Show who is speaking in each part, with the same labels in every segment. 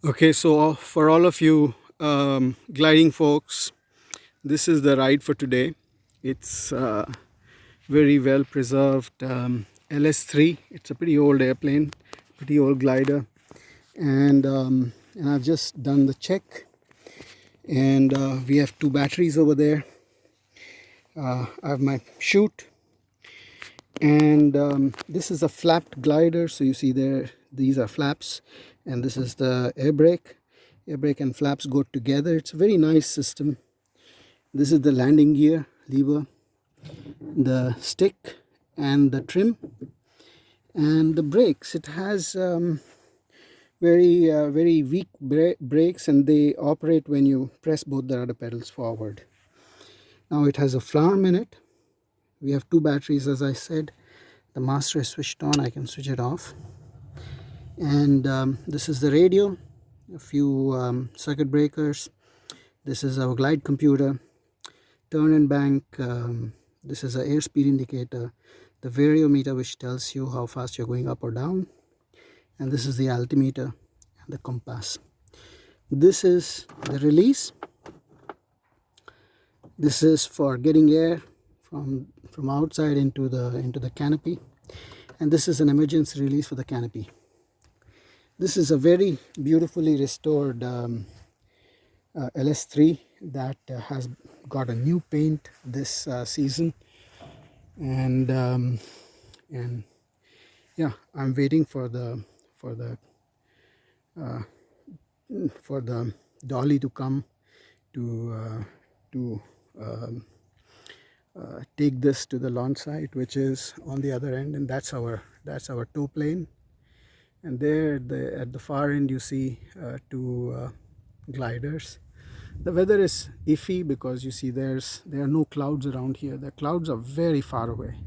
Speaker 1: Okay, so for all of you gliding folks, this is the ride for today. It's very well preserved LS3. It's a pretty old airplane, pretty old glider, and I've just done the check, and we have 2 batteries over there. I have my chute, and this is a flapped glider. So you see there, these are flaps, and this is the air brake. Air brake and flaps go together. It's a very nice system. This is the landing gear lever, the stick, and the trim, and the brakes. It has very weak brakes, and they operate when you press both the rudder pedals forward. Now it has a flower in it. We have 2 batteries, as I said. The master is switched on. I can switch it off. And this is the radio, a few circuit breakers. This is our glide computer, turn and bank. This is an airspeed indicator, the variometer, which tells you how fast you're going up or down, and this is the altimeter and the compass. This is the release. This is for getting air from outside into the canopy, and this is an emergency release for the canopy. This is a very beautifully restored LS3 that has got a new paint this season, and yeah, I'm waiting for the dolly to come to take this to the launch site, which is on the other end, and that's our tow plane. And there at the far end you see 2 gliders. The weather is iffy because you see there are no clouds around here. The clouds are very far away.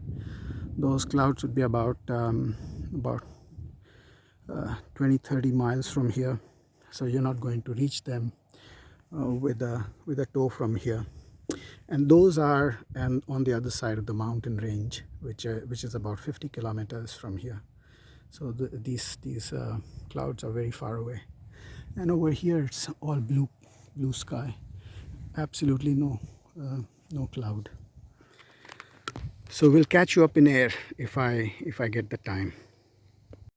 Speaker 1: Those clouds would be about 20-30 miles from here, so you're not going to reach them with a tow from here. And those are on the other side of the mountain range, which is about 50 kilometers from here. So these clouds are very far away, and over here it's all blue sky, absolutely no cloud. So we'll catch you up in air if I get the time.